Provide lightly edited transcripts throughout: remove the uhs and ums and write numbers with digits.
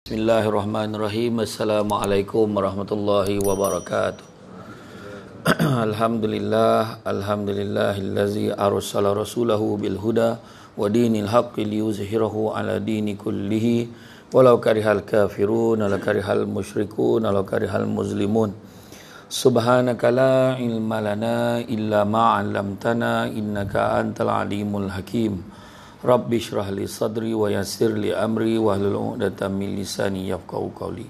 Bismillahirrahmanirrahim. Assalamualaikum warahmatullahi wabarakatuh. Alhamdulillahillazi arsala rasulahu bil huda wa dinil haqqi liyuzhirahu ala dini kullihi walau karihal kafirun wala karihal musyrikun wala karihal muslimun. Subhanaka la ilma lana illa ma 'allamtana innaka antal alimul hakim. Rabbi syrah li sadri wa yassir li amri wa hlul 'uqdatam min lisani yafqahu qawli.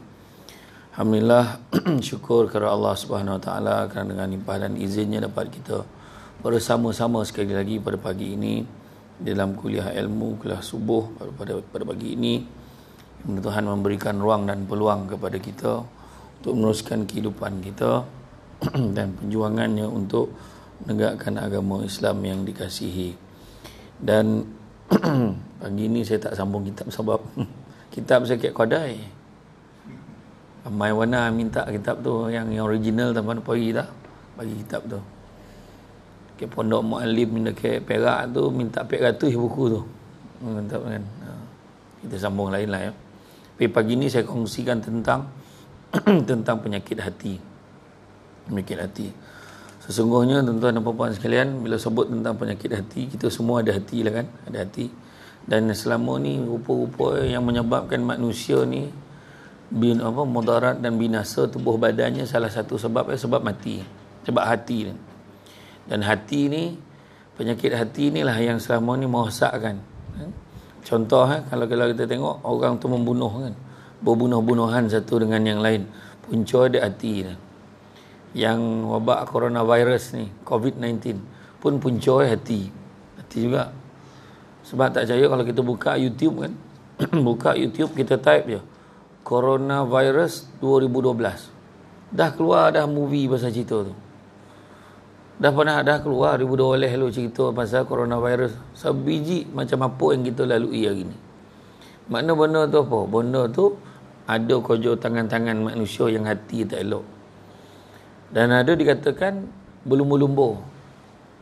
Alhamdulillah, syukur kepada Allah Subhanahu wa taala kerana dengan limpah dan izinnya dapat kita bersama-sama sekali lagi pada pagi ini dalam kuliah ilmu, kuliah subuh pada pagi ini. Tuhan memberikan ruang dan peluang kepada kita untuk meneruskan kehidupan kita dan perjuangannya untuk menegakkan agama Islam yang dikasihi. Dan pagi ni saya tak sambung kitab sebab kitab saya kat Qadai. Ramai warna minta kitab tu yang original tanpa pergi tak bagi kitab tu. Ke Pondok Muallim dekat Perak tu minta 400 buku tu. Mantap kan. Kita sambung lain lah ya. Tapi pagi ni saya kongsikan tentang tentang penyakit hati. Penyakit hati. Sesungguhnya tuan-tuan dan puan-puan sekalian, bila sebut tentang penyakit hati, kita semua ada hati lah kan, ada hati. Dan selama ni rupa-rupa yang menyebabkan manusia ni mudarat dan binasa tubuh badannya, salah satu sebab mati, sebab hati ni. Dan hati ni, penyakit hati ni lah yang selama ni merosakkan. Contoh kalau kita tengok orang tu membunuh kan, berbunuh-bunuhan satu dengan yang lain, punca ada hati ni. Yang wabak coronavirus ni, COVID-19 pun punca hati juga. Sebab tak percaya kalau kita buka YouTube kan, buka YouTube kita type je coronavirus 2012, dah keluar dah movie pasal cerita tu. Dah keluar 2012 lalu cerita pasal coronavirus. Sebiji macam apa yang kita lalui hari ni. Makna benda tu apa? Benda tu ada kerja tangan-tangan manusia yang hati tak elok. Dan ada dikatakan berlumba-lumba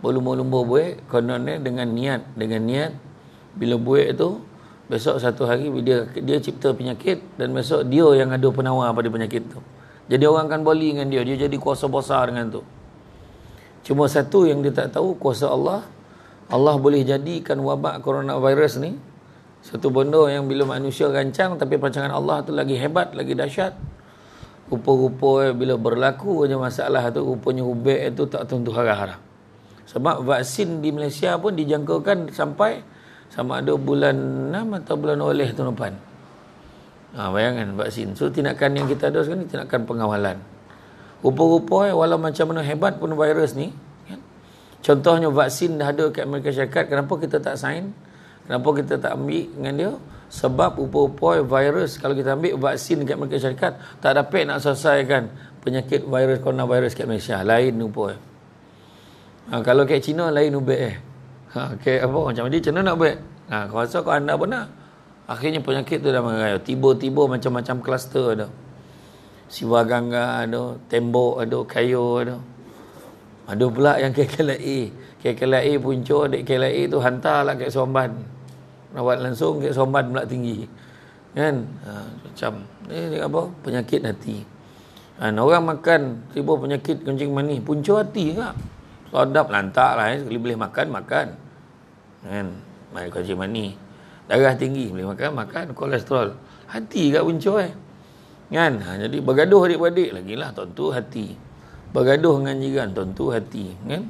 buat kononnya dengan niat bila buat tu besok satu hari dia cipta penyakit dan besok dia yang ada penawar pada penyakit tu. Jadi orang akan boli dengan dia jadi kuasa besar dengan tu. Cuma satu yang dia tak tahu, kuasa Allah boleh jadikan wabak coronavirus ni satu benda yang bila manusia rancang, tapi rancangan Allah tu lagi hebat, lagi dahsyat. Rupa-rupa bila berlaku aja masalah tu, rupanya ubek itu tak tentu harah-harah. Sebab vaksin di Malaysia pun dijangkakan sampai sama ada bulan 6 atau bulan oleh tahun depan. Bayangkan vaksin. So tindakan yang kita ada sekarang ni tindakan pengawalan. Rupa-rupa walau macam mana hebat pun virus ni kan? Contohnya vaksin dah ada kat Amerika Syarikat, kenapa kita tak sign? Kenapa kita tak ambil dengan dia? Sebab rupa-rupa virus, kalau kita ambil vaksin kat Amerika Syarikat, tak dapat nak selesaikan penyakit virus coronavirus kat Malaysia. Lain rupa. Kalau kat China lain ubek macam ni China nak ubek. Kau rasa kau anda benar. Akhirnya penyakit tu dah mengayo. Tiba-tiba macam-macam kluster ada. Siwa Gangga ada, tembok ada, kayu ada. Ada pula yang KKLA punca, dek KKLA tu hantarlah kat Somban. Rawat langsung ke Somban pula tinggi kan. Macam ni apa, penyakit hati. Orang makan tiba penyakit kencing manis, punca hati ke? Sedap lantak lah sekali boleh makan kan. Mai kencing manis, darah tinggi boleh makan, kolesterol, hati kat punca kan. Jadi bergaduh adik-beradik lagilah, tentu hati. Bergaduh dengan jiran, tentu hati kan.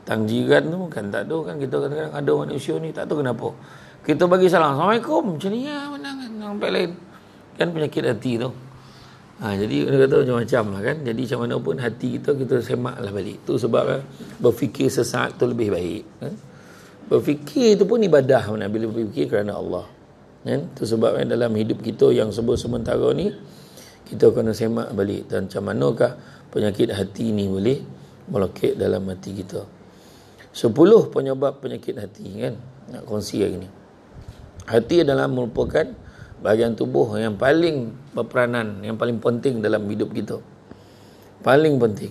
Tang jiran tu kan tak ada kan, kita kadang-kadang ada manusia ni tak tahu kenapa kita bagi salam Assalamualaikum macam ni mana kan sampai lain kan, penyakit hati tu. Jadi dia kata macam-macam lah kan. Jadi macam mana pun hati kita semaklah balik. Tu sebab berfikir sesaat tu lebih baik kan? Berfikir tu pun ibadah mana bila berfikir kerana Allah kan. Tu sebab dalam hidup kita yang sementara ni kita kena semak balik dan macam manakah penyakit hati ni boleh melekit dalam hati kita. 10 penyebab penyakit hati kan, nak kongsi hari ni. Hati adalah merupakan bahagian tubuh yang paling berperanan, yang paling penting dalam hidup kita. Paling penting.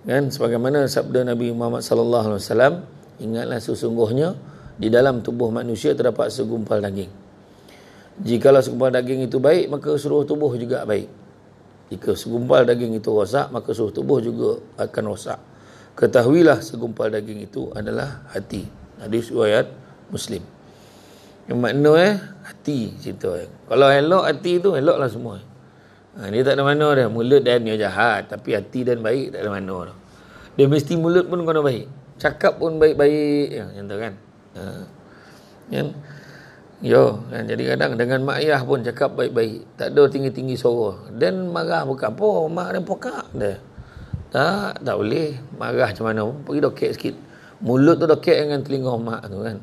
Kan sebagaimana sabda Nabi Muhammad sallallahu alaihi wasallam, ingatlah sesungguhnya di dalam tubuh manusia terdapat segumpal daging. Jikalau segumpal daging itu baik, maka seluruh tubuh juga baik. Jika segumpal daging itu rosak, maka seluruh tubuh juga akan rosak. Ketahuilah segumpal daging itu adalah hati. Hadis riwayat Muslim. Yang makna hati cerita. Kalau elok hati tu, eloklah semua. Dia tak ada mana dah. Mulut dan dia jahat, tapi hati dan baik tak ada mana dah. Dia mesti mulut pun kena baik, cakap pun baik-baik, macam tu kan. Kan? Kan? Jadi kadang dengan mak ayah pun cakap baik-baik, tak ada tinggi-tinggi suara. Dan marah bukan apa, mak dan pokak dia. Tak boleh. Marah macam mana pun, pergi dokek sikit. Mulut tu dokek dengan telinga mak tu kan.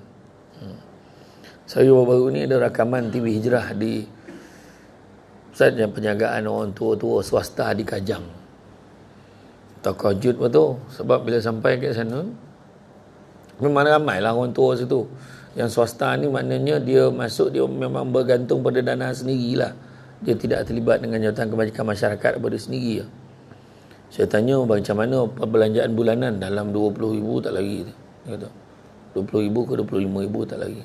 Saya baru-baru ni ada rakaman TV Hijrah di Pusat Penjagaan Orang Tua-tua Swasta di Kajang. Terkejut pun tu, sebab bila sampai ke sana memang ramai lah orang tua situ. Yang swasta ni maknanya dia masuk, dia memang bergantung pada dana sendirilah. Dia tidak terlibat dengan jawatan kebajikan masyarakat pada sendiri. Saya tanya macam mana perbelanjaan bulanan, dalam 20,000 tak lagi. Kata 20,000 ke 25,000 tak lagi.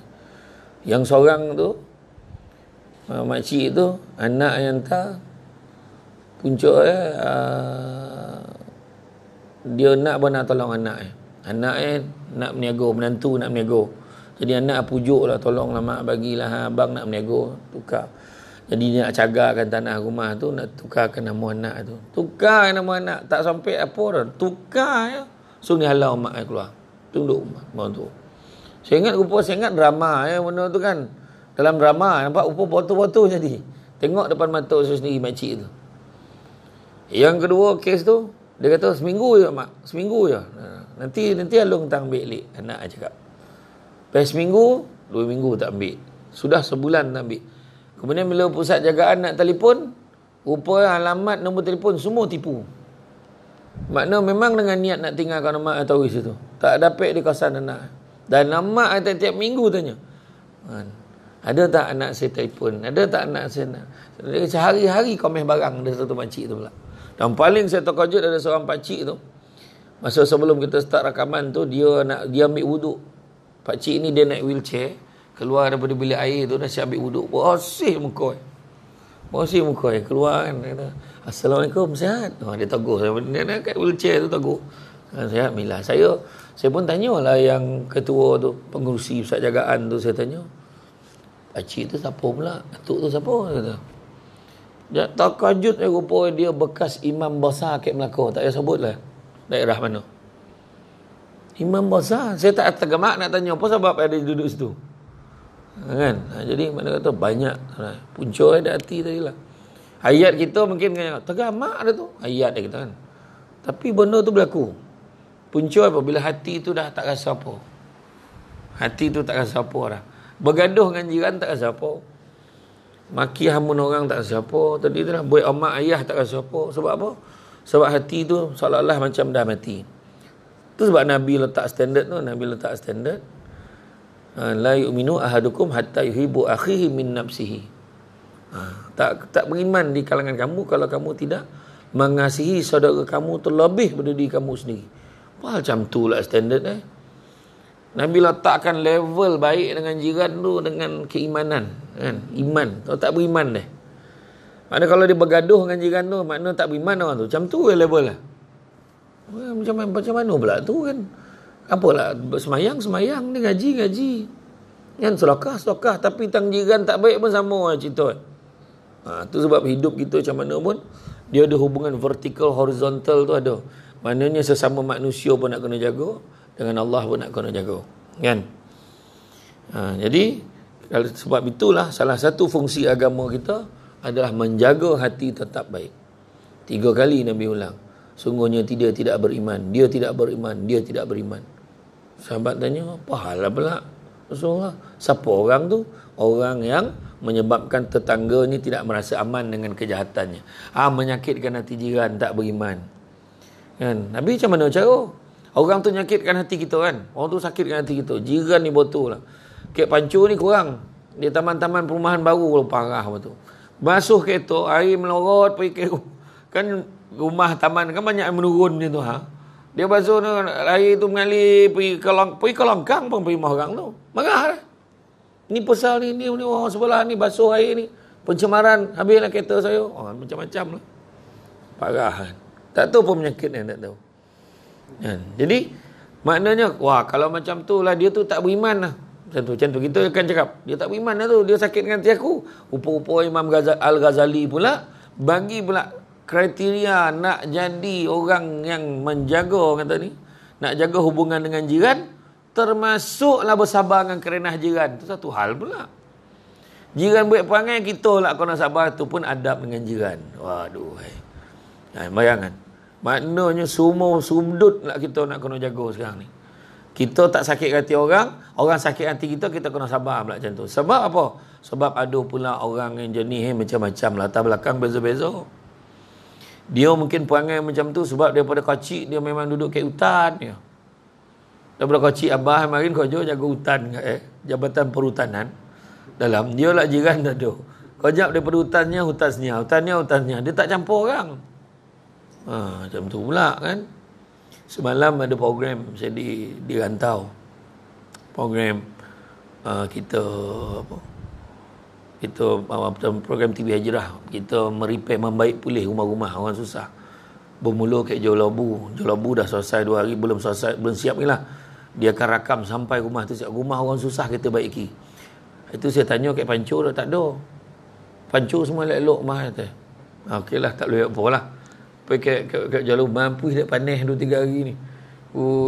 Yang seorang tu, makcik tu, anak yang tak punca dia nak pun nak tolong anak anak nak berniaga, menantu nak berniaga. Jadi anak pujuk lah, tolonglah mak, bagilah abang nak berniaga, tukar. Jadi dia nak cagarkan tanah rumah tu, nak tukarkan nama anak tu. Tukar nama anak, tak sampai apa dah, tukar ya. So ni halau mak keluar, tunduk mak tu. Saya ingat drama benda tu kan. Dalam drama nampak rupa botol-botol jadi. Tengok depan mata saya sendiri makcik tu. Yang kedua kes tu, dia kata seminggu je mak, seminggu je. Nanti Alung tang ambil lik, anak cakap. Lepas seminggu, 2 minggu tak ambil. Sudah sebulan tak ambil. Kemudian bila pusat jagaan nak telefon, rupa alamat, nombor telefon semua tipu. Makna memang dengan niat nak tinggalkan mak atau situ. Tak dapat di kawasan anak. Dan mak tiap minggu tanya. Ada tak anak saya telefon? Ada tak anak saya nak? Sehari-hari komen barang ada satu makcik tu pula. Dan paling saya terkejut ada seorang pakcik tu. Masa sebelum kita start rakaman tu, dia ambil wuduk. Pakcik ni dia naik wheelchair, keluar daripada bilik air tu, dah siap ambil wuduk. Bersih muka. Keluar kan. Dia kata, Assalamualaikum, sihat? Dia tegur. Dia nak kat wheelchair tu tegur. Sihat, Mila. Saya pun tanyalah yang ketua tu, pengurusi pusat jagaan tu, saya tanya. Pakcik tu siapa pula? Datuk tu siapa? Dia kata. Dia terkejut rupa dia bekas imam besar kat Melaka. Tak payah sebut lah daerah mana. Imam besar. Saya tak tergemak nak tanya apa sebab ada duduk situ. Kan? Jadi mana kata banyak punca ada hati tadi lah. Ayat kita mungkin tergemak ada tu. Ayat dia kita kan. Tapi benda tu berlaku. Punca apa? Bila hati tu dah tak rasa apa. Hati tu tak rasa apa dah. Bergaduh dengan jiran tak rasa apa. Maki hamun orang tak rasa apa. Tadi tu lah, buat mak ayah tak rasa apa. Sebab apa? Sebab hati tu seolah-olah macam dah mati. Tu sebab Nabi letak standard tu. La yu'minu ahadukum hatta yuhibbu akhihi min nafsihi. Tak beriman di kalangan kamu kalau kamu tidak mengasihi saudara kamu terlebih daripada diri kamu sendiri. Macam tu lah standard Nabi letakkan level baik dengan jiran tu dengan keimanan kan? Iman. Kalau tak beriman makna kalau dia bergaduh dengan jiran tu, makna tak beriman orang tu. Macam tu level lah. Macam mana pula tu kan? Apalah, semayang dia ngaji kan, selokah tapi tang jiran tak baik pun sama cerita. Tu sebab hidup kita macam mana pun dia ada hubungan vertikal horizontal tu ada. Maknanya sesama manusia pun nak kena jaga, dengan Allah pun nak kena jaga kan. Jadi sebab itulah salah satu fungsi agama kita adalah menjaga hati tetap baik. 3 kali Nabi ulang, sungguhnya dia tidak beriman. Sahabat tanya, apa hal pula Rasulullah? Siapa orang tu? Orang yang menyebabkan tetangganya tidak merasa aman dengan kejahatannya, menyakitkan hati jiran, tak beriman kan. Nabi macam mana cara? Orang tu nyakitkan hati kita kan. Orang tu sakitkan hati kita. Jiran ni botol lah. Kek Pancu ni kurang. Dia taman-taman perumahan baru parah betul. Basuh kereta, air melorot pergi ke kan rumah taman kan banyak yang menurun dia tu Dia basuh air tu mengalir pergi ke longkang pun pergi rumah orang tu. Marah lah. Ni pasal ni orang sebelah ni basuh air ni. Pencemaran, habislah kereta saya. Macam-macam lah. Parah kan. Tak tahu pun penyakit yang tak tahu. Kan? Jadi, maknanya, wah kalau macam tu lah, dia tu tak beriman lah. Macam tu. Kita akan cakap, dia tak beriman lah tu. Dia sakit dengan hati aku. Rupa-rupa Imam Al-Ghazali pula, bagi pula kriteria nak jadi orang yang menjaga, kata ni, nak jaga hubungan dengan jiran, termasuklah bersabar dengan kerenah jiran. Itu satu hal pula. Jiran buat perangai, kita lah kena sabar. Itu pun adab dengan jiran. Waduh. Bayangkan. Maknanya semua sudut lah kita nak kena jaga sekarang ni. Kita tak sakit hati orang, orang sakit hati kita, kita kena sabar pula macam tu. Sebab apa? Sebab ada pula orang yang jenis macam-macam, latar belakang beza-beza. Dia mungkin perangai macam tu sebab daripada kecil dia memang duduk kat hutan dia. Daripada kecil abah marin kerja jaga hutan Jabatan Perhutanan. Dalam dia lah jiran tak ada. Kejap daripada hutannya. Dia tak campur orang. Macam tu pula kan. Semalam ada program saya di rantau. Program kita program TV Hijrah. Kita membaik pulih rumah-rumah orang susah. Bermula kat Jolabu. Jolabu dah selesai 2 hari, belum siap ni lah. Dia akan rakam sampai rumah tu siap. Rumah orang susah kita baiki. Itu saya tanya kat Pancur, tak ada. Pancur semua elok-elok rumah kata. Okeylah, tak boleh apa lah. Pergi kat Jolabu, mampu tak panas 2-3 hari ni.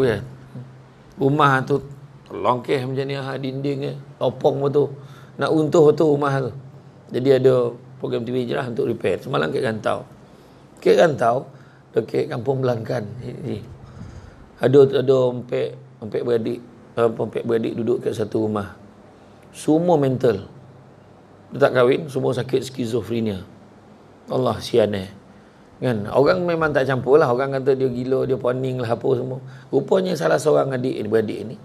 Ya. Rumah tu longkeh macam ni, dinding topong betul. Nak untuh betul rumah tu. Jadi ada program TV Hijrah untuk repair. Semalam kat Rantau. Kat Rantau, dekat Kampung Belangkan. Ada empat beradik duduk kat satu rumah. Semua mental. Dia tak kahwin, semua sakit skizofrenia. Allah sianai. Kan? Orang memang tak campur lah. Orang kata dia gila, dia poning lah apa semua. Rupanya salah seorang beradik ni,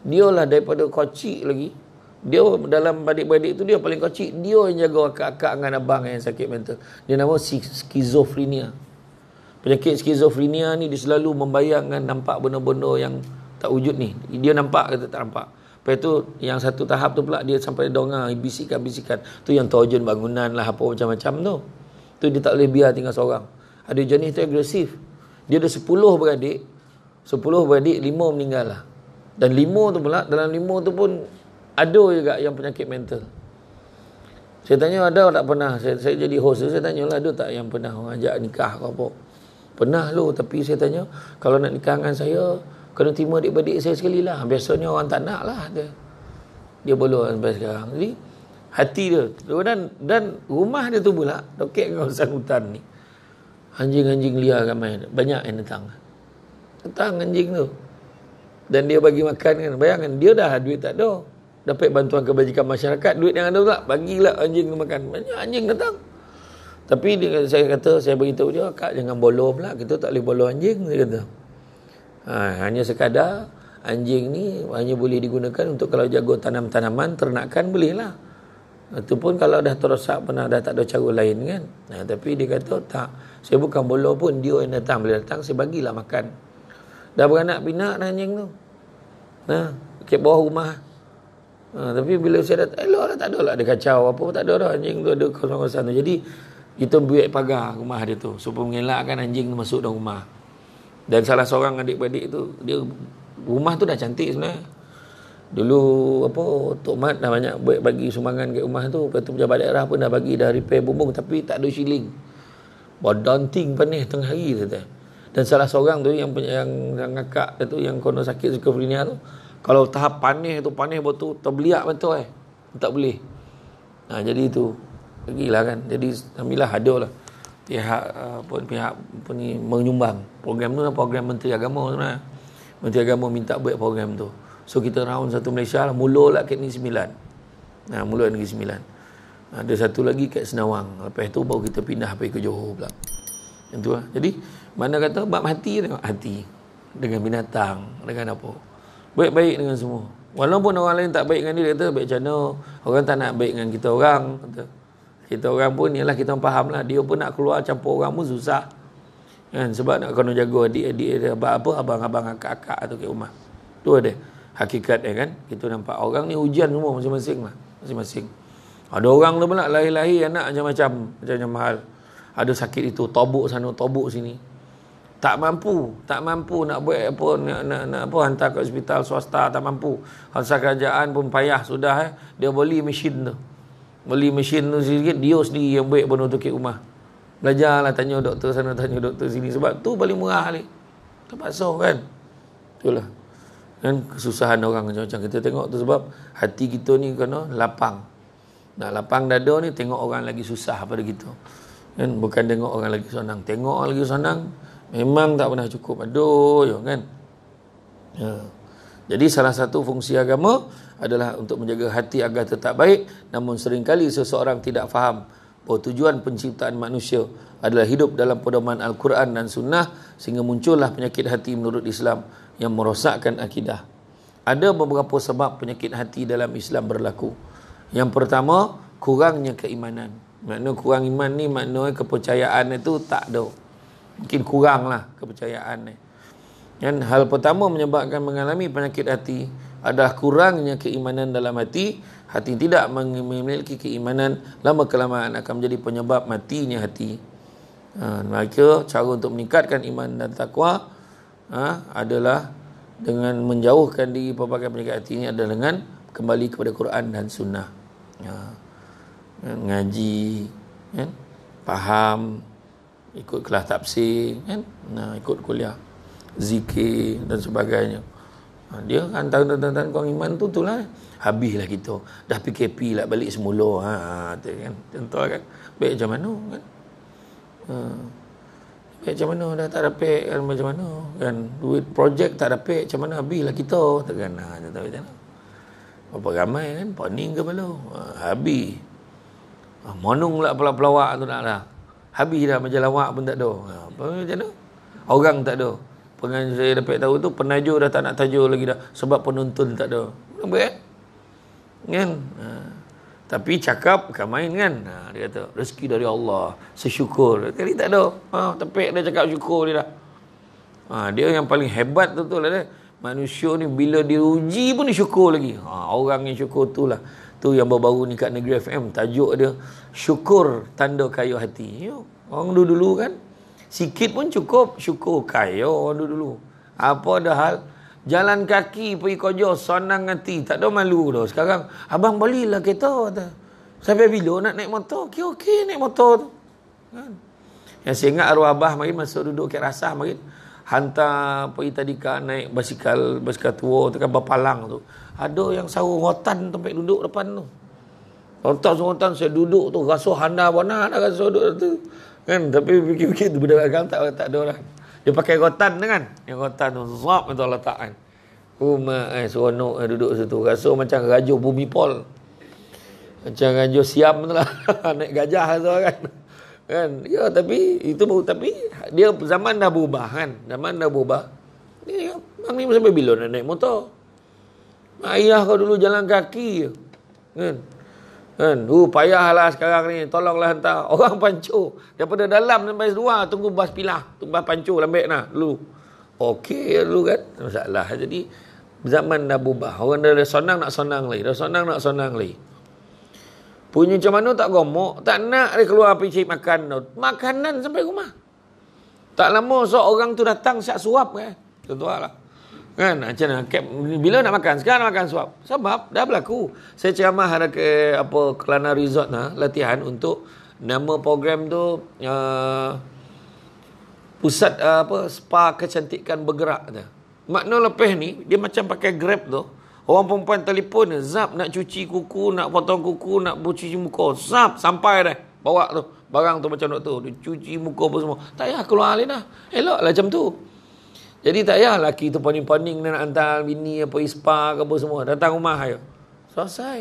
dia lah daripada kecil lagi. Dia dalam adik-beradik tu dia paling kecil. Dia yang jaga akak-akak dengan abang yang sakit mental. Dia nama skizofrenia. Penyakit skizofrenia ni dia selalu membayangkan nampak benda-benda yang tak wujud ni. Dia nampak kata tak nampak. Lepas tu yang satu tahap tu pula dia sampai dengar bisikan-bisikan. Tu yang terjun bangunan lah apa macam-macam tu. Tu dia tak boleh biar tinggal seorang. Ada jenis tu agresif. Dia ada 10 beradik. 10 beradik, 5 meninggal lah. Dan 5 tu pula, dalam 5 tu pun ada juga yang penyakit mental. Saya tanya ada tak pernah, saya jadi host, saya tanya lah ada tak yang pernah orang ajak nikah ke apa. Pernah lu, tapi saya tanya, kalau nak nikah dengan saya, kena terima adik-beradik saya sekali lah. Biasanya orang tak nak lah. Dia belum sampai sekarang. Jadi, hati dia. Dan rumah dia tu pula, dekat kawasan hutan ni. Anjing-anjing liar ramai. Banyak yang datang. Datang anjing tu. Dan dia bagi makan kan. Bayangkan, dia dah duit tak ada. Dapat bantuan kebajikan masyarakat. Duit yang ada pula, bagilah anjing makan. Banyak anjing datang. Tapi saya beritahu dia, Kak jangan boloh pula. Kita tak boleh boloh anjing. Saya kata. Hanya sekadar anjing ni hanya boleh digunakan untuk kalau jaga tanam-tanaman, ternakan bolehlah. Itu pun kalau dah terosak dah tak ada cara lain kan. Tapi dia kata tak, saya bukan boloh pun, dia yang datang, boleh datang saya bagilah makan. Dah beranak pinak dah anjing tu. Kat bawah rumah. Tapi bila saya datang, elok lah, tak ada lah ada kacau apa tak ada dah, anjing tu ada kawasan tu. Jadi kita buat pagar rumah dia tu supaya mengelakkan anjing tu masuk dalam rumah. Dan salah seorang adik-beradik tu, dia rumah tu dah cantik sebenarnya. Dulu Tok Mat dah banyak bagi sumbangan kat rumah tu. Lepas tu pejabat daerah pun dah bagi, dah repair bumbung, tapi tak ada shilling. Daunting panis tengah hari tu. Dan salah seorang tu yang ngakak tu yang kono sakit skizofrenia tu, kalau tahap panis betul terbeliak betul tak boleh. Jadi itu bagilah kan. Jadi alhamdulillah ada lah pihak ni menyumbang. Program tu program Menteri Agama sebenarnya. Menteri Agama minta buat program tu. So kita round satu Malaysia lah, mulalah kat Negeri Sembilan. Mula Negeri Sembilan. Ada satu lagi kat Senawang. Lepas tu baru kita pindah pergi ke Johor pula. Yang tu lah. Jadi mana kata bab hati, tengok hati dengan binatang, dengan apa. Baik-baik dengan semua. Walaupun orang lain tak baik dengan dia, dia kata baik macam mana. Orang tak nak baik dengan kita orang. Kata. Kita orang pun ialah kita faham lah. Dia pun nak keluar campur orang pun susah. Kan? Sebab nak kena jaga adik-adik dia. Abang-abang, akak-akak tu kat rumah. Tu ada. hakikat kan. Kita nampak orang ni ujian semua masing-masing lah. Masing-masing. Ada orang tu pula lahir-lahir anak macam-macam hal. Ada sakit itu, tobuk sana, tobuk sini. Tak mampu nak buat apa, nak apa, hantar ke hospital swasta, tak mampu. Hospital kerajaan pun payah sudah. Dia beli mesin tu. Beli mesin tu sikit, dia sendiri yang buat benda tu ke rumah. Belajarlah, tanya doktor sana, tanya doktor sini. Sebab tu paling murah ni. Terpaksa kan. Itulah. Kan kesusahan orang macam-macam. Kita tengok tu sebab hati kita ni kena lapang. Nak lapang dada ni, tengok orang lagi susah pada kita. Kan? Bukan tengok orang lagi senang. Tengok orang lagi senang, memang tak pernah cukup. Aduh, kan? Ya. Jadi salah satu fungsi agama adalah untuk menjaga hati agar tetap baik. Namun seringkali seseorang tidak faham bahawa tujuan penciptaan manusia adalah hidup dalam pedoman Al-Quran dan Sunnah, sehingga muncullah penyakit hati menurut Islam yang merosakkan akidah. Ada beberapa sebab penyakit hati dalam Islam berlaku. Yang pertama, kurangnya keimanan. Makna kurang iman ni maknanya kepercayaan itu tak ada. Mungkin kuranglah kepercayaan ni. Dan hal pertama menyebabkan mengalami penyakit hati adalah kurangnya keimanan dalam hati. Hati tidak memiliki keimanan, lama kelamaan akan menjadi penyebab matinya hati. Maka cara untuk meningkatkan iman dan takwa adalah dengan menjauhkan diri pelbagai penyakit hati ini adalah dengan kembali kepada Quran dan Sunnah. Ngaji, kan? Faham, ikut kelas tafsir, kan? Ikut kuliah, zikir dan sebagainya. Dia kan tahun-tahun kurang iman tu itulah. Habislah kita. Dah PKP lah balik semula. Kan? Contoh kan. Baik macam mana kan? Baik macam mana dah tak dapat kan, macam mana kan? Duit projek tak dapat, macam mana habislah kita. Kan? Contoh macam mana? Berapa ramai kan? Pening ke belum? Habis. Monong pula pelawak tu nak dah. Habis dah, majalah awak pun tak ada. Apa macam mana? Orang tak ada. Pengajian saya dapat tahu tu, penajuk dah tak nak tajuk lagi dah. Sebab penonton tak ada. Nampak kan? Tapi cakap bukan main kan? Dia kata, rezeki dari Allah. Sesyukur. Kali tak ada. Tepek dia cakap syukur dia dah. Dia yang paling hebat tu lah dia. Manusia ni bila diuji pun dia syukur lagi. Orang yang syukur tu lah. Tu yang baru-baru ni kat Negeri FM. Tajuk dia, syukur tanda kaya hati. Orang dulu kan, sikit pun cukup. Syukur kaya orang dulu. Apa dah hal? Jalan kaki pergi kerja, senang hati. Tak ada malu dah. Sekarang, abang belilah kereta. Sampai bila nak naik motor? Okey naik motor tu. Kan? Yang saya ingat arwah abah mari masuk duduk kat rasah mari. Hantar pergi tadika naik basikal tua tu kan, berpalang tu. Ada yang sarung rotan tempat duduk depan tu. Rotan saya duduk tu, rasa handa bona dah rasa duduk tu. Kan, tapi fikir-fikir tu budak agama tak ada orang. Dia pakai rotan tu kan. Yang rotan tu zap itu letak kan. Rumah seronok duduk situ. Rasa macam raja bumi pol. Macam raja Siam tu lah. Naik gajah tu kan. Kan? Ya, tapi itu tapi dia zaman dah berubah kan. Zaman dah berubah. Dia bang ni sampai bila nak naik motor? Ayah kau dulu jalan kaki. Kan? Payahlah sekarang ni. Tolonglah hantar orang pancur daripada dalam sampai luar, tunggu bas pilah, tunggu bas pancur lambek nah dulu. Okey dulu kan. Masalah. Jadi zaman dah berubah. Orang dah senang nak senang lagi. Punya macam mana tak gomok, tak nak dia keluar pergi cari makan. Makanan sampai rumah. Tak lama seorang tu datang siap suap kan. Contohlah. Kan macam mana? Bila nak makan? Sekarang nak makan suap. Sebab dah berlaku. Saya ceramah ada ke Kelana Resort latihan untuk nama program tu pusat spa kecantikan bergerak tu. Makna lepas ni dia macam pakai Grab tu. Orang perempuan telefon, zap nak cuci kuku, nak potong kuku, nak cuci muka. Zap, sampai dah. Bawa tu. Barang tu macam tu. Dia cuci muka apa semua. Tak payah keluar alih dah. Eloklah macam tu. Jadi tak payah lelaki tu paning-paning nak hantar bini apa spa ke apa semua. Datang rumah je. Selesai.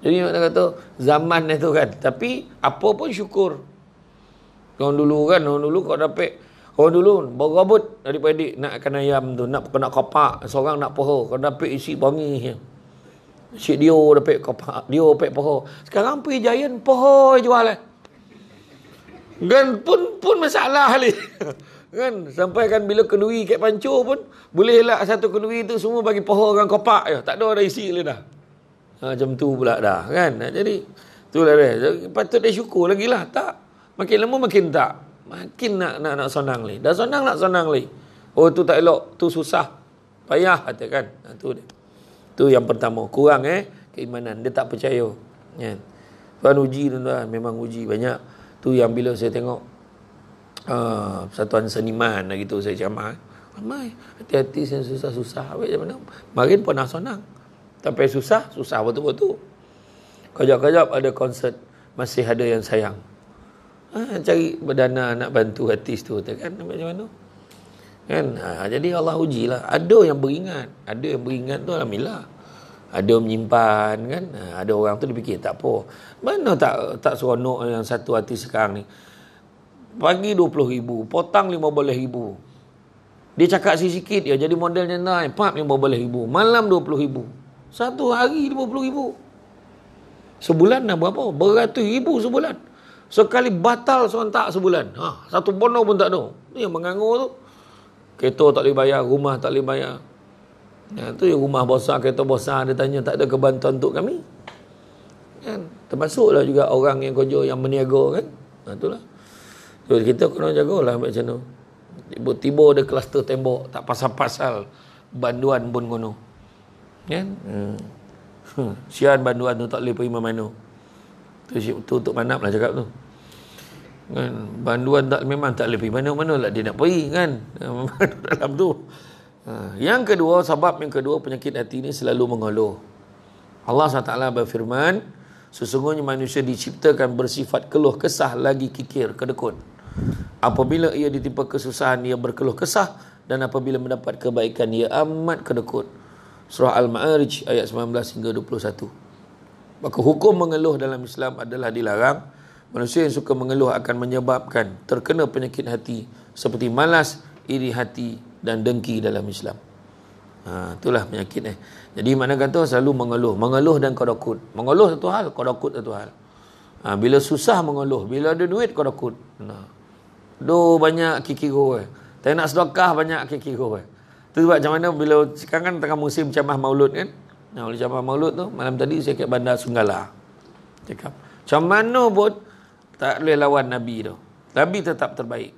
Jadi nak kata, zaman tu kan. Tapi, apa pun syukur. Orang dulu kau dapat. Orang dulu berabut adik-adik nak ikan ayam tu, nak kapak, seorang nak poho, kau dapat isi bangi. Cik dia dapat kapak, dia dapat poho. Sekarang pergi Giant poho jual lah. Kan pun masalah ni. Kan sampai kan bila kenduri kat pancur pun boleh lah satu kenduri tu semua bagi pohon dengan kopak je. Tak ada isi le dah. Macam tu pula dah kan. Jadi itulah dia. Patut dia syukur lagi lah. Tak. Makin lama makin tak. Makin nak sonang lagi. Dah sonang nak sonang lagi. Oh tu tak elok. Tu susah. Payah katakan. Tu dia. Tu yang pertama. Kurang keimanan. Dia tak percaya. Kan. Tuan uji tuan-tuan. Memang uji banyak. Tu yang bila saya tengok Persatuan Seniman gitu saya ceramah. Ramai hati-hati yang susah-susah. Makin pernah sonang. Sampai susah betul-betul. Kejap-kejap ada konsert. Masih ada yang sayang. Cari berdana nak bantu artis tu kan macam mana? Kan? Jadi Allah ujilah. Ada yang beringat. Ada yang beringat tu alhamdulillah. Ada yang menyimpan kan. Ada orang tu dia fikir tak apa. Mana tak seronok yang satu artis sekarang ni. Pagi 20,000, potang 15,000. Dia cakap sikit je jadi modelnya naik, 15,000. Malam 20,000. Satu hari 50,000. Sebulan dah berapa? Beratus ribu sebulan. Sekali batal serentak sebulan. Satu bono pun tak ada. Ni yang mengangur tu. Kereta tak boleh bayar, rumah tak boleh bayar. Tu yang rumah besar, kereta besar, dia tanya tak ada kebantuan untuk kami. Kan? Termasuklah juga orang yang kerja yang meniaga kan. Itulah. So, kita kena jagalah macam tu. Tiba-tiba ada kluster tembok tak pasal-pasal banduan pun kono. Kan? Sian banduan tu tak boleh pergi mana-mana. Tu untuk manap lah cakap tu. Kan? Banduan tak memang tak boleh pergi mana-mana lah dia nak pergi kan. Dalam tu. Yang kedua, sebab yang kedua penyakit hati ni selalu mengeluh. Allah SWT berfirman, sesungguhnya manusia diciptakan bersifat keluh kesah lagi kikir, kedekut. Apabila ia ditimpa kesusahan, ia berkeluh kesah, dan apabila mendapat kebaikan, ia amat kedekut. Surah Al-Ma'arij ayat 19 hingga 21. Maka hukum mengeluh dalam Islam adalah dilarang. Manusia yang suka mengeluh akan menyebabkan terkena penyakit hati seperti malas, iri hati dan dengki dalam Islam. Itulah penyakit Jadi mana kata selalu mengeluh dan kodokut. Mengeluh satu hal, kodokut satu hal. Bila susah mengeluh, bila ada duit kodokut. Banyak kikiro. Tak nak sedekah banyak kikiro. Tu sebab macam mana bila sekarang kan tengah musim ceramah Maulud kan. Oleh ceramah Maulud tu malam tadi saya kat Bandar Sunggala. Cakap macam mana pun tak boleh lawan Nabi tu. Nabi tetap terbaik.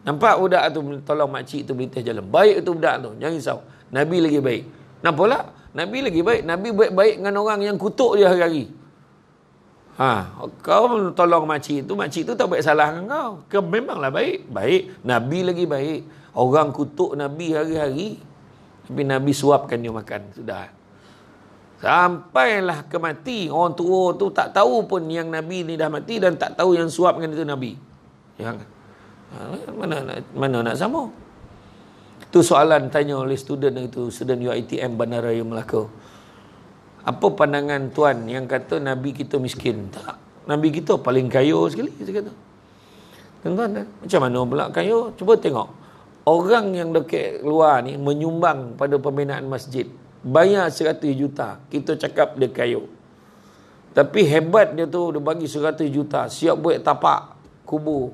Nampak budak tu tolong makcik tu melintas jalan. Baik tu budak tu. Jangan risau. Nabi lagi baik. Kenapa lah? Nabi lagi baik. Nabi baik-baik dengan orang yang kutuk dia hari-hari. Kau tolong makcik tu tak baik salah dengan kau. Kau memanglah baik. Baik. Nabi lagi baik. Orang kutuk Nabi hari-hari. Tapi Nabi suapkan dia makan. Sudah. Sampailah ke mati. Orang tua tu tak tahu pun yang Nabi ni dah mati dan tak tahu yang suapkan itu Nabi. Jangan. Mana nak sama? Itu soalan tanya oleh student UiTM Bandaraya Melaka. Apa pandangan tuan yang kata Nabi kita miskin? Tak. Nabi kita paling kaya sekali. Saya kata. Tuan-tuan, macam mana pula kaya? Cuba tengok. Orang yang dekat luar ni menyumbang pada pembinaan masjid. Bayar 100 juta. Kita cakap dia kaya. Tapi hebat dia tu, dia bagi 100 juta. Siap buat tapak kubur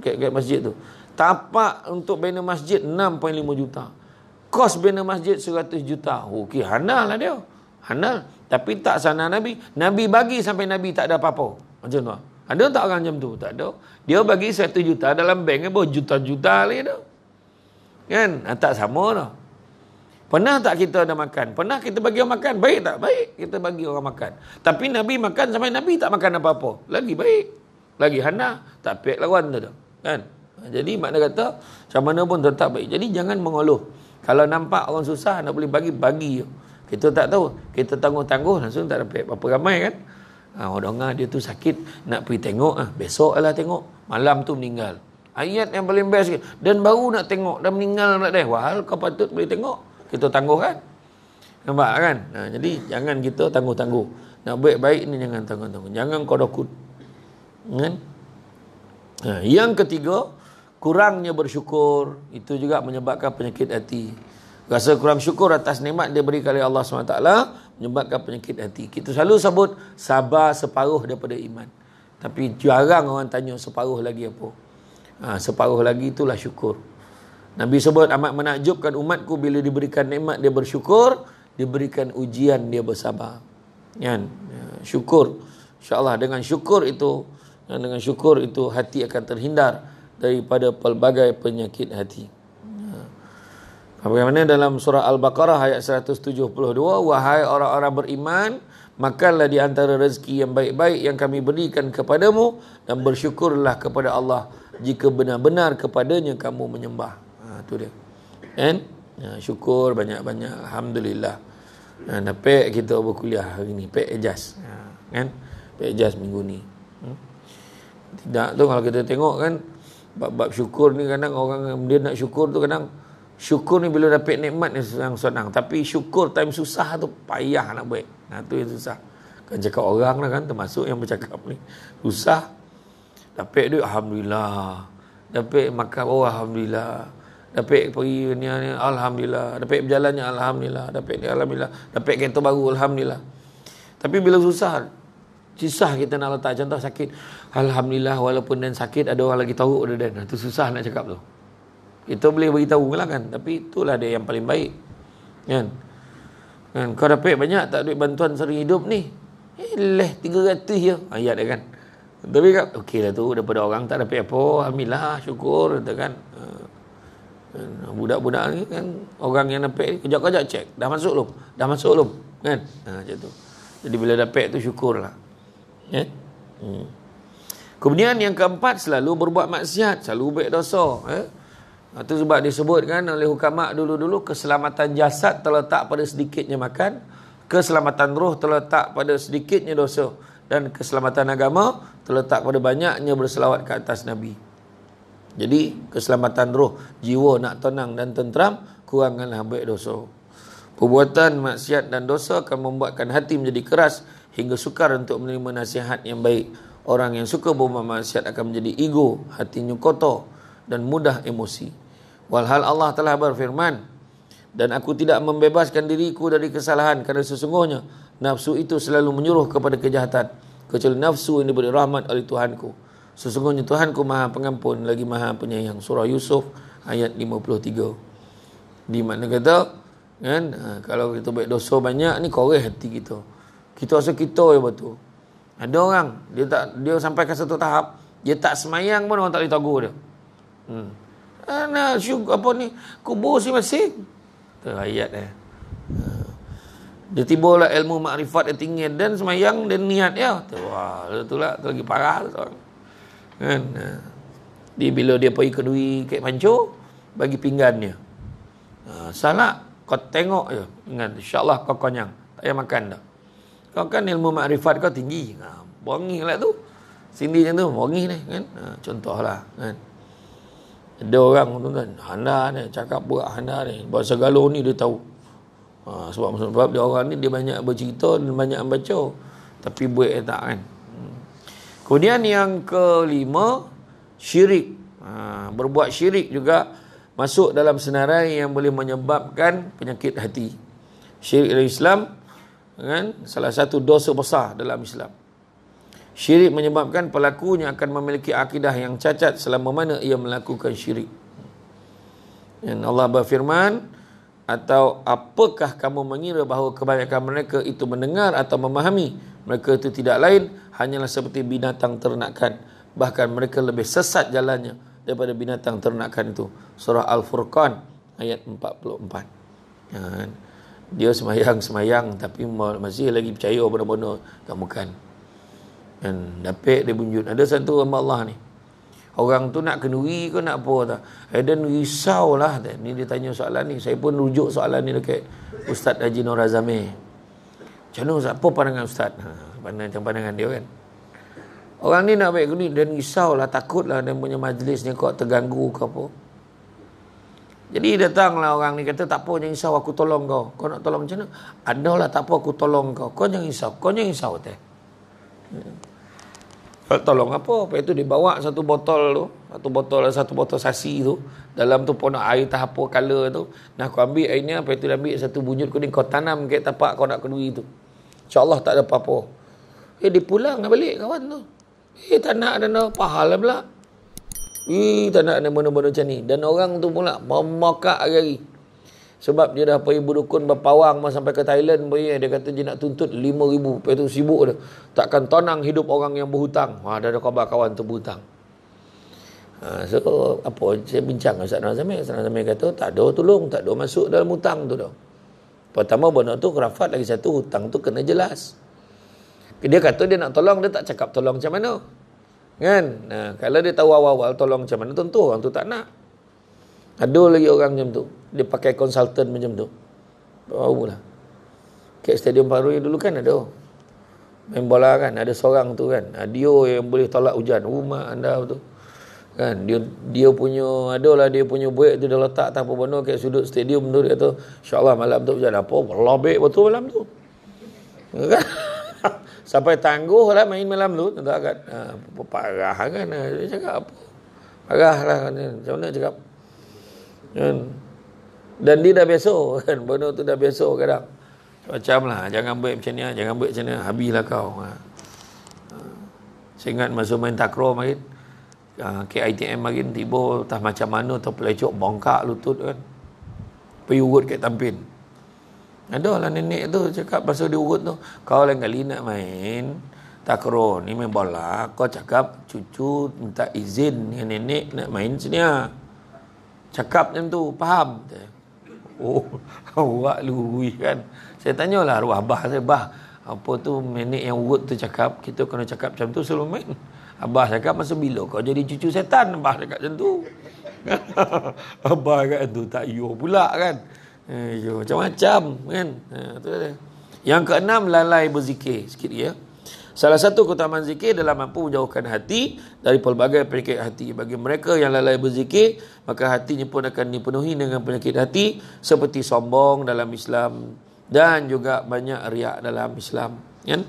kat masjid tu. Tapak untuk bina masjid 6.5 juta. Kos bina masjid 100 juta. Okey, hanal lah dia. Hanal. Tapi tak sana Nabi. Nabi bagi sampai Nabi tak ada apa-apa. Macam tu. Ada tak orang macam tu? Tak ada. Dia bagi 1 juta dalam bank berjuta-juta lagi tu. Kan? Tak sama dah. Pernah tak kita ada makan? Pernah kita bagi orang makan? Baik tak? Baik. Kita bagi orang makan. Tapi Nabi makan sampai Nabi tak makan apa-apa. Lagi baik. Lagi hana. Tak pek lawan tu. Kan? Jadi makna kata macam mana pun tetap baik. Jadi jangan mengeluh. Kalau nampak orang susah nak boleh bagi. Kita tak tahu. Kita tangguh-tangguh langsung tak dapat apa ramai kan. Orang dia tu sakit nak pergi tengok. Besok lah tengok. Malam tu meninggal. Ayat yang paling best. Dan baru nak tengok. Dah meninggal pula dah. Wahal kau patut boleh tengok. Kita tangguh kan. Nampak kan. Jadi jangan kita tangguh-tangguh. Nak baik-baik ni jangan tangguh-tangguh. Jangan kodokut. Kan? Yang ketiga, kurangnya bersyukur. Itu juga menyebabkan penyakit hati. Rasa kurang syukur atas nikmat dia beri oleh Allah SWT menyebabkan penyakit hati. Kita selalu sebut sabar separuh daripada iman. Tapi jarang orang tanya separuh lagi apa. Separuh lagi itulah syukur. Nabi sebut amat menakjubkan umatku bila diberikan nikmat dia bersyukur, diberikan ujian dia bersabar. Kan? Syukur. InsyaAllah dengan syukur itu hati akan terhindar daripada pelbagai penyakit hati. Bagaimana dalam surah Al-Baqarah ayat 172, wahai orang-orang beriman, makanlah di antara rezeki yang baik-baik yang kami berikan kepadamu dan bersyukurlah kepada Allah jika benar-benar kepadanya kamu menyembah. Itu dia. Kan? Syukur banyak-banyak. Alhamdulillah. Dapat kita berkuliah hari ni. Pek ejas. Kan? Pek ejas minggu ni. Tidak tu kalau kita tengok kan, bab syukur ni kadang orang dia nak syukur tu kadang syukur ni bila dapat nikmat ni senang. Tapi syukur time susah tu payah nak buat. Tu yang susah. Kan cakap orang lah kan, termasuk yang bercakap ni. Susah. Dapat duit, Alhamdulillah. Dapat makan, Alhamdulillah. Dapat pergi ni, Alhamdulillah. Dapat berjalannya, Alhamdulillah. Dapat ni, Alhamdulillah. Dapat kereta baru, Alhamdulillah. Tapi bila susah kita nak letak contoh sakit, Alhamdulillah walaupun dan sakit ada orang lagi tahu ada dan. Itu susah nak cakap tu. Kita boleh beritahu lah kan. Tapi itulah dia yang paling baik. Kan? Kau dapat banyak tak duit bantuan seri hidup ni? 300 je. Ayat dia kan. Tapi kan, okey lah tu. Daripada orang tak dapat apa. Alhamdulillah, syukur. Kan. Budak-budak ni kan, orang yang dapat ni, kejap-kejap cek. Dah masuk belum? Kan? Macam tu. Jadi bila dapat tu syukurlah. Kemudian yang keempat, selalu berbuat maksiat. Selalu buat dosa. Itu sebab disebutkan oleh hukama dulu-dulu, keselamatan jasad terletak pada sedikitnya makan, keselamatan roh terletak pada sedikitnya dosa, dan keselamatan agama terletak pada banyaknya berselawat ke atas Nabi. Jadi keselamatan roh, jiwa nak tenang dan tenteram, kurangkanlah buat dosa. Perbuatan maksiat dan dosa akan membuatkan hati menjadi keras hingga sukar untuk menerima nasihat yang baik. Orang yang suka berbuat maksiat akan menjadi ego, hatinya kotor dan mudah emosi. Walhal Allah telah berfirman, dan aku tidak membebaskan diriku dari kesalahan, kerana sesungguhnya nafsu itu selalu menyuruh kepada kejahatan, kecuali nafsu yang diberi rahmat oleh Tuhanku. Sesungguhnya Tuhanku Maha Pengampun lagi Maha Penyayang. Surah Yusuf ayat 53. Di mana kata kan, kalau kita buat dosa banyak ni koreh hati kita. Kita rasa kita je betul. Ada orang dia sampai ke satu tahap dia tak semayang pun orang tak boleh tegur dia. Apa ni, kubur si masing. Tu ayat dia. Dia tibalah ilmu makrifat dia tinggi dan semayang dan niat dia. Wah, itulah lagi parah tu orang. Kan? Bila dia pergi kedui kek panco, bagi pinggannya. Salah, kau tengok je. Ingat, insyaAllah kau konyang. Tak payah makan dah. Kau kan ilmu makrifat kau tinggi. Bongi lah tu. Sini macam tu, bongi ni. Kan? Contohlah. Kan? Ada orang tuan-tuan, handa ni, cakap buat handa ni. Bahasa Galuh ni dia tahu. Sebab dia orang ni dia banyak bercerita dan banyak membaca. Tapi buat tak kan. Kemudian yang kelima, syirik. Berbuat syirik juga masuk dalam senarai yang boleh menyebabkan penyakit hati. Syirik dalam Islam kan, salah satu dosa besar dalam Islam. Syirik menyebabkan pelakunya akan memiliki akidah yang cacat selama mana ia melakukan syirik. Dan Allah berfirman, atau apakah kamu mengira bahawa kebanyakan mereka itu mendengar atau memahami? Mereka itu tidak lain hanyalah seperti binatang ternakan, bahkan mereka lebih sesat jalannya daripada binatang ternakan itu. Surah Al-Furqan ayat 44. Dia semayang tapi masih lagi percaya benda-benda tak bukan. Dan dapat dia bunjut. Ada satu hamba Allah ni, orang tu nak kenduri ke nak apa tak, dan risaulah. Ni dia tanya soalan ni, saya pun rujuk soalan ni dekat Ustaz Haji Nur Azami. Macam mana Ustaz? Apa pandangan Ustaz? Pandangan dia kan. Orang ni nak baik kenduri dan risaulah, takutlah dia punya majlis ni kau terganggu ke apa. Jadi datanglah orang ni kata, tak apa, jangan risau, aku tolong kau. Kau nak tolong macam mana? Adalah, tak apa, aku tolong kau. Kau jangan risau. Kau jangan risau teh. Tolong apa? Lepas itu dibawa satu botol sasi tu. Dalam tu pun air tak apa color tu. Nah, kau ambil airnya, lepas itu ambil satu bunyut kuning, kau tanam kat tapak kau nak kenduri tu. InsyaAllah tak ada apa-apa. Dia pulang balik kawan tu. Tak nak dana pahala pula. Tak nak dana benda-benda macam ni. Dan orang tu pula memakak hari-hari. Sebab dia dah pergi berdukun berpawang sampai ke Thailand pergi, dia kata dia nak tuntut 5,000. Lepas tu sibuk dia. Takkan tonang hidup orang yang berhutang. Dah ada khabar kawan tu berhutang. So apa saya bincang dengan Ustaz Nazamil. Ustaz Nazamil kata tak ada tolong, tak ada masuk dalam hutang tu dah. Pertama benda tu kerafat, lagi satu hutang tu kena jelas. Dia kata dia nak tolong, dia tak cakap tolong macam mana. Kan? Kalau dia tahu awal-awal tolong macam mana, tentu orang tu tak nak. Ada lagi orang macam tu. Dia pakai konsultan macam tu. Barulah. Kat Stadium Parui dulu kan ada. Main bola kan, ada seorang tu kan. Dia yang boleh tolak hujan. Rumah anda tu. Kan dia punya adalah dia punya buik tu dia letak tak apa benda kat sudut stadium tu, dia kata insya-Allah malam tu hujan apa lobek betul malam tu. Kan? Sampai tangguh lah main malam tu tak kan. Parah kan dia cakap apa. Parah lah kan. Macam mana cakap. Kan? Dan dia dah biasa kan, benda tu dah biasa kadang. Macam lah, jangan buat macam ni, jangan buat macam ni, habislah kau. Saya ingat masa main takraw main KITM makin tiba tak macam mana terpelecok bongkak lutut kan, pergi urut kat tampin. Adalah nenek tu cakap pasal dia urut tu, kau lain kali nak main takraw ni, main bola, kau cakap cucu minta izin dengan nenek nak main sini lah. Cakap macam tu, faham? Oh, awak lui kan. Saya tanyalah arwah abah saya, bah apa tu nenek yang urut tu cakap kita kena cakap macam tu sebelum main. Abah cakap masa bila kau jadi cucu setan, abah cakap macam tu. Abah cakap tu tak yo pula kan. Macam-macam kan. Tu dia. Yang keenam, lalai berzikir. Sikit ya. Salah satu keutamaan zikir adalah mampu menjauhkan hati dari pelbagai penyakit hati. Bagi mereka yang lalai berzikir, maka hatinya pun akan dipenuhi dengan penyakit hati seperti sombong dalam Islam dan juga banyak riak dalam Islam. Kan?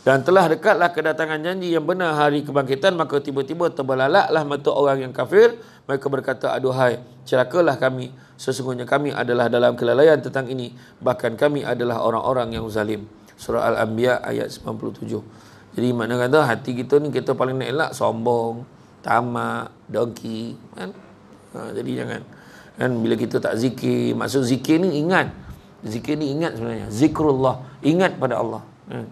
Dan telah dekatlah kedatangan janji yang benar hari kebangkitan, maka tiba-tiba terbelalaklah mata orang yang kafir. Mereka berkata, aduhai, celakalah kami. Sesungguhnya kami adalah dalam kelalaian tentang ini. Bahkan kami adalah orang-orang yang zalim. Surah Al-Anbiya ayat 97. Jadi makna kata hati kita ni kita paling nak elak sombong, tamak, dengki. Kan? Jadi jangan. Kan bila kita tak zikir, maksud zikir ni ingat. Zikir ni ingat sebenarnya. Zikrullah. Ingat pada Allah. Kan?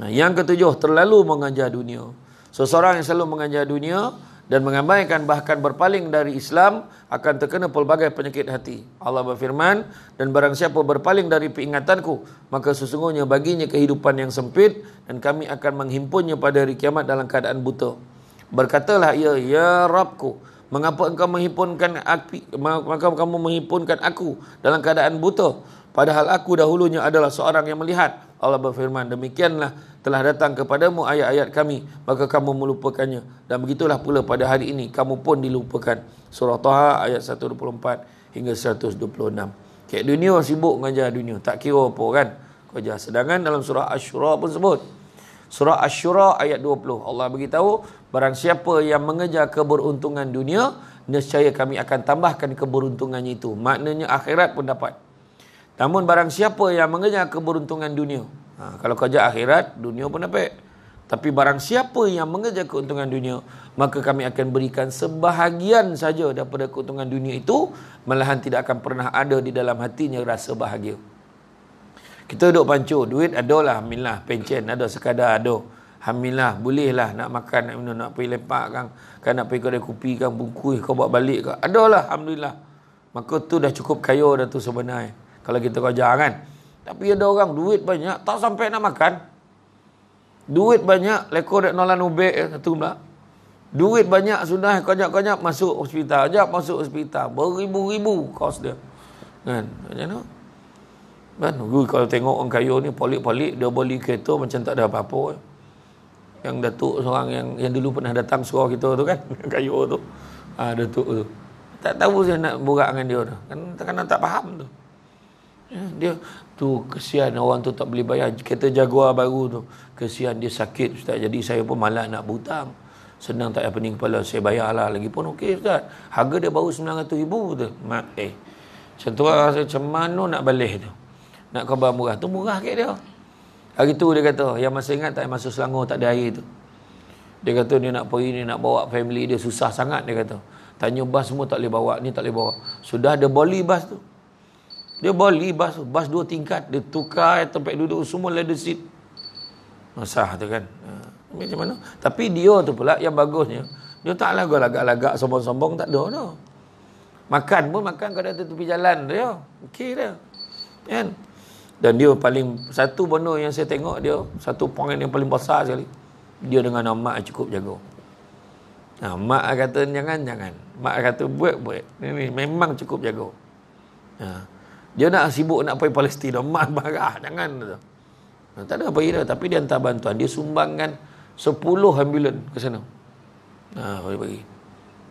Yang ketujuh, terlalu mengajar dunia. Seseorang yang selalu mengajar dunia dan mengabaikan bahkan berpaling dari Islam akan terkena pelbagai penyakit hati. Allah berfirman, dan barang siapa berpaling dari peringatanku, maka sesungguhnya baginya kehidupan yang sempit dan kami akan menghimpunnya pada hari kiamat dalam keadaan buta. Berkatalah ia, ya Rabbku, mengapa engkau menghimpunkan aku dalam keadaan buta, padahal aku dahulunya adalah seorang yang melihat. Allah berfirman, demikianlah telah datang kepadamu ayat-ayat kami, maka kamu melupakannya. Dan begitulah pula pada hari ini, kamu pun dilupakan. Surah Taha ayat 124 hingga 126. Kayak dunia sibuk mengajar dunia, tak kira apa kan. Kerja. Sedangkan dalam surah Asy-Syura pun sebut. Surah Asy-Syura ayat 20. Allah beritahu, barang siapa yang mengejar keberuntungan dunia, nescaya kami akan tambahkan keberuntungannya itu. Maknanya akhirat pun dapat. Namun barang siapa yang mengejar keberuntungan dunia, kalau kerja akhirat, dunia pun dapat. Tapi barang siapa yang mengejar keuntungan dunia, maka kami akan berikan sebahagian saja daripada keuntungan dunia itu, malahan tidak akan pernah ada di dalam hatinya rasa bahagia. Kita duduk pancur, duit adalah, alhamdulillah, pencen ada sekadar ada. Alhamdulillah, bolehlah nak makan, nak minum, nak pergi lepak kan nak pergi kedai kopi kan, bungkus kau bawa balik kan. Adalah, alhamdulillah. Maka tu dah cukup kaya dah tu sebenarnya. Kalau kita kerja kan. Tapi ada orang duit banyak, tak sampai nak makan. Duit banyak, lekor dek nolan ubek satu pula. Duit banyak sudah konyap-konyap masuk hospital, ajak masuk hospital. Beribu-ribu kos dia. Kan? Macam mana? Kan? Kalau tengok orang kaya ni polik-polik, dia beli kereta macam tak ada apa-apa. Yang Datuk seorang yang dulu pernah datang surau kita tu kan, kaya tu. Datuk tu. Tak tahu saya nak borak dengan dia tu. Kan tak faham tu. Dia tu kesian orang tu tak boleh bayar kereta Jaguar baru tu, kesian dia sakit Ustaz, jadi saya pun malas nak berhutang, senang tak payah pening kepala, saya bayarlah, lagi pun okey Ustaz, harga dia baru 900,000 tu. Macam tu lah, macam mana nak balik tu, nak khabar murah tu murah kat dia. Hari tu dia kata yang masih ingat tak, masuk Selangor tak ada air tu, Dia kata dia nak pergi, dia nak bawa family dia, susah sangat dia kata. Tanya bas semua tak boleh bawa, ni tak boleh bawa. Sudah ada boli bas tu. Dia boli bas tu, bas 2 tingkat, dia tukar tempat duduk semua leather seat. Masalah tu kan. Macam mana? Tapi dia tu pula yang bagusnya, dia tak lagak-lagak sombong-sombong, tak ada tu. Makan pun makan kat atas tepi jalan dia. Okey dia. Kan? Dan dia paling, satu benda yang saya tengok dia, satu poin yang paling besar sekali, dia dengan mak cukup jaga. Mak kata jangan. Mak kata buat. Ini memang cukup jaga. Dia nak sibuk nak pergi Palestin, mak marah, jangan. Tak ada apa dia, tapi dia hantar bantuan. Dia sumbangkan 10 ambulan ke sana. Bagi.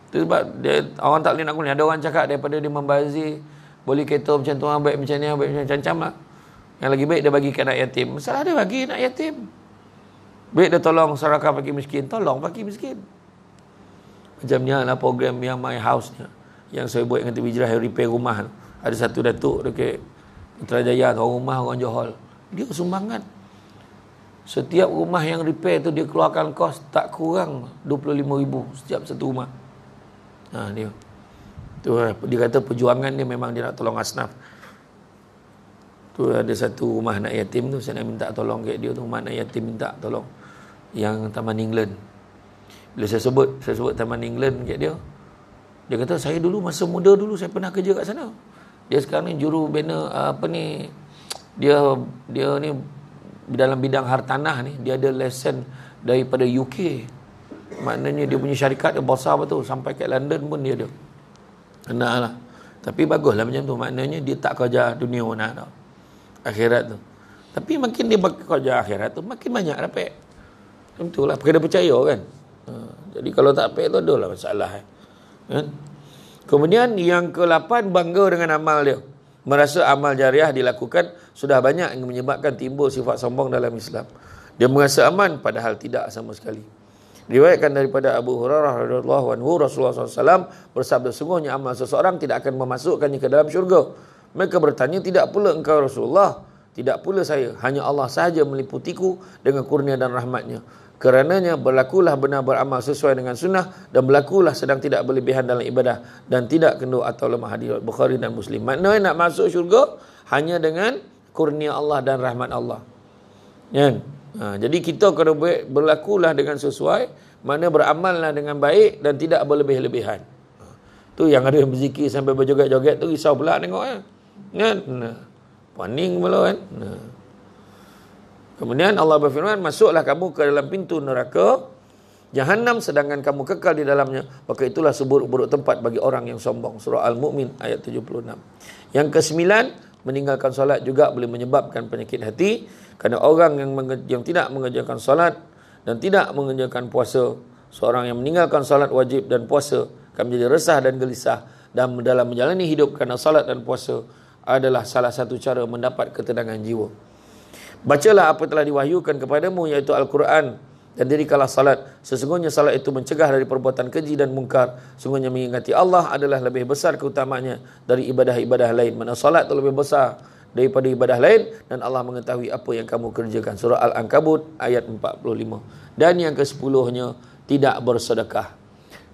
Itu sebab dia, orang tak boleh nak guna. Ada orang cakap daripada dia membazir, boleh kereta macam tu, baik macam ni, baik macam-macam lah. Yang lagi baik dia bagi ke anak yatim. Masalah dia bagi anak yatim. Baik dia tolong sedekah bagi miskin, tolong bagi miskin. Macam ni lah program yang My House ni, yang saya buat dengan TV Hijrah, yang repair rumah. Ada satu datuk dekat Putrajaya, orang rumah orang Johor. Dia sumbangan. Setiap rumah yang repair tu dia keluarkan kos tak kurang 25,000 setiap satu rumah. Dia. Tu dia kata perjuangan dia memang dia nak tolong asnaf. Tu ada satu rumah anak yatim tu, saya nak minta tolong kat dia tu, rumah anak yatim minta tolong. Yang Taman England. Bila saya sebut Taman England kat dia, dia kata saya dulu masa muda dulu saya pernah kerja kat sana. Dia sekarang ni juru bina dia ni dalam bidang hartanah ni, dia ada lesen daripada UK. Maknanya dia punya syarikat dia besar betul, sampai kat London pun dia ada. Enak lah. Tapi baguslah macam tu, maknanya dia tak kerja dunia nak tau, akhirat tu. Tapi makin dia kerja akhirat tu, makin banyak dapat. Macam tu lah, kena percaya kan. Jadi kalau tak dapat tu adalah masalah kan? Kemudian yang ke-8, bangga dengan amal dia. Merasa amal jariah dilakukan sudah banyak yang menyebabkan timbul sifat sombong dalam Islam. Dia merasa aman padahal tidak sama sekali. Diriwayatkan daripada Abu Hurairah radhiyallahu anhu, Rasulullah SAW bersabda, sungguhnya amal seseorang tidak akan memasukkannya ke dalam syurga. Mereka bertanya, tidak pula engkau Rasulullah? Tidak pula saya, hanya Allah sahaja meliputiku dengan kurnia dan rahmatnya. Kerananya berlakulah benar beramal sesuai dengan sunnah, dan berlakulah sedang tidak berlebihan dalam ibadah, dan tidak kendor atau lemah. Hadis Bukhari dan Muslim. Maknanya nak masuk syurga hanya dengan kurnia Allah dan rahmat Allah. Kan? Jadi kita kena berlakulah dengan sesuai, mana beramallah dengan baik dan tidak berlebih-lebihan. Tu yang ada yang berzikir sampai berjoget-joget tu risau pula tengok kan. Paning pula kan. Kemudian Allah berfirman, masuklah kamu ke dalam pintu neraka Jahannam sedangkan kamu kekal di dalamnya, maka itulah seburuk-buruk tempat bagi orang yang sombong. Surah Al-Mu'min ayat 76. Yang ke-9, meninggalkan solat juga boleh menyebabkan penyakit hati, kerana orang yang tidak mengerjakan solat dan tidak mengerjakan puasa, seorang yang meninggalkan solat wajib dan puasa akan menjadi resah dan gelisah, dan dalam menjalani hidup kerana solat dan puasa adalah salah satu cara mendapat ketenangan jiwa. Bacalah apa telah diwahyukan kepadamu, iaitu Al-Quran, dan dirikanlah salat. Sesungguhnya salat itu mencegah dari perbuatan keji dan mungkar. Sesungguhnya mengingati Allah adalah lebih besar keutamaannya dari ibadah-ibadah lain. Mana salat itu lebih besar daripada ibadah lain, dan Allah mengetahui apa yang kamu kerjakan. Surah Al-Ankabut ayat 45. Dan yang ke-10-nya, tidak bersedekah.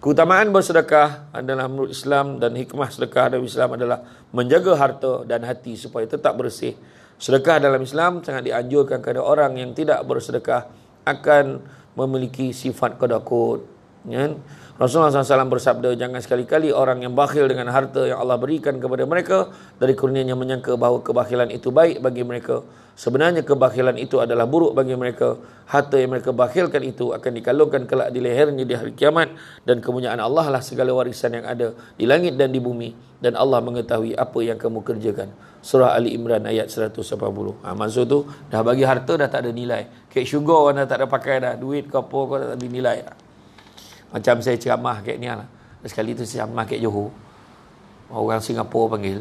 Keutamaan bersedekah adalah menurut Islam, dan hikmah sedekah dalam Islam adalah menjaga harta dan hati supaya tetap bersih. Sedekah dalam Islam sangat dianjurkan kepada orang yang tidak bersedekah akan memiliki sifat kedakut. Ya? Rasulullah SAW bersabda, jangan sekali-kali orang yang bakhil dengan harta yang Allah berikan kepada mereka dari kurnianya menyangka bahawa kebakhilan itu baik bagi mereka. Sebenarnya kebakhilan itu adalah buruk bagi mereka. Harta yang mereka bakhilkan itu akan dikalungkan kelak di lehernya di hari kiamat, dan kemuliaan Allah lah segala warisan yang ada di langit dan di bumi, dan Allah mengetahui apa yang kamu kerjakan. Surah Ali Imran ayat 180. Maksud tu dah bagi harta dah tak ada nilai. Kek syurga orang dah tak ada pakai dah. Duit ke apa kau tak ada nilai dah. Macam saya ceramah kat ni lah. Sekali tu saya ceramah kat Johor. Orang Singapura panggil.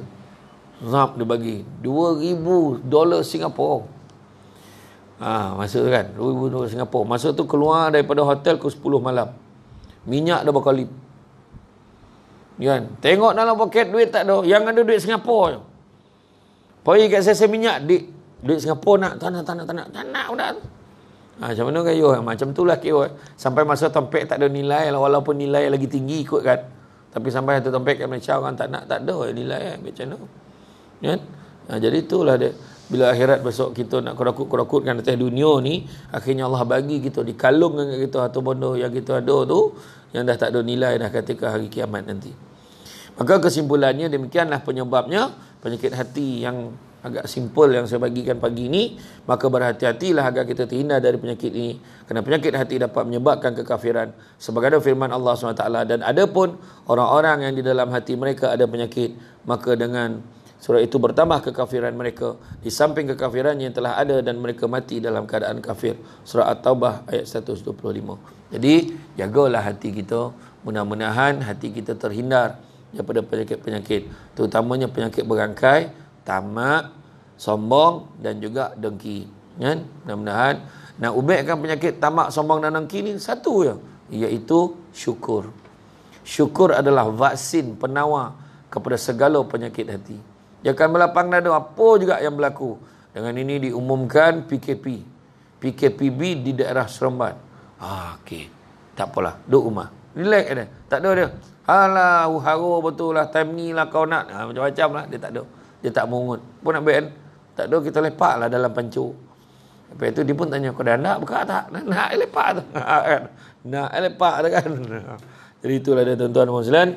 Zap dia bagi $2,000 Singapura. Masuk kan $2,000 Singapura. Masa tu keluar daripada hotel ke 10 malam. Minyak dah berkali. Kan? Tengok dalam poket duit tak ada. Yang ada duit Singapura je. Pergi kat sesi minyak, duit Singapura nak, tak nak. Macam mana kayuh? Macam tu lah kira. Sampai masa tompek tak ada nilai lah, walaupun nilai lagi tinggi ikut kan. Tapi sampai satu tompek kat Malaysia orang tak nak, tak ada nilai macam mana. Kan? Jadi itulah dia. Bila akhirat besok kita nak kerakut-kerakutkan atas dunia ni, akhirnya Allah bagi kita, dikalungkan kat kita atau benda yang kita ada tu, yang dah tak ada nilai dah ketika hari kiamat nanti. Maka kesimpulannya demikianlah penyebabnya penyakit hati yang agak simpel yang saya bagikan pagi ini. Maka berhati-hatilah agar kita terhindar dari penyakit ini, kerana penyakit hati dapat menyebabkan kekafiran sebagaimana firman Allah SWT. Dan ada pun orang-orang yang di dalam hati mereka ada penyakit, maka dengan surah itu bertambah kekafiran mereka di samping kekafiran yang telah ada, dan mereka mati dalam keadaan kafir. Surah At-Taubah ayat 125. Jadi jagalah hati kita, mudah-mudahan hati kita terhindar daripada penyakit-penyakit, terutamanya penyakit berangkai, tamak, sombong dan juga dengki. Kan? Mudah-mudahan nak ubekkan penyakit tamak, sombong dan dengki ni satu je, iaitu syukur. Syukur adalah vaksin penawar kepada segala penyakit hati. Dia akan melapang dada apa juga yang berlaku. Dengan ini diumumkan PKPB di daerah Seremban. Okey. Tak apalah, duduk rumah. Relax dia. Tak ada dia. Alah, haru betul lah, time ni lah kau nak. Macam-macam lah, dia tak ada. Dia tak mungut. Pun nak ben. Tak ada, kita lepak lah dalam pancuk. Lepas itu dia pun tanya, kau dah nak buka tak? Nak lepak tu. Nak lepak tu kan. Jadi itulah dia tuan-tuan dan sekalian.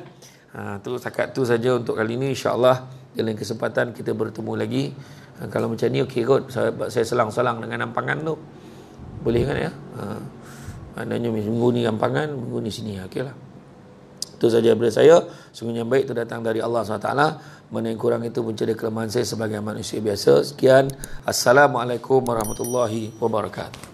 Tu setakat tu saja untuk kali ini. InsyaAllah di lain kesempatan kita bertemu lagi. Kalau macam ni okey kot, saya selang-selang dengan ampangan tu. Boleh kan ya? Maknanya minggu ni ampangan, minggu ni sini. Okey lah. Itu saja daripada saya. Sungguhnya baik itu datang dari Allah SWT. Mana yang kurang itu pun jadi kelemahan saya sebagai manusia biasa. Sekian. Assalamualaikum warahmatullahi wabarakatuh.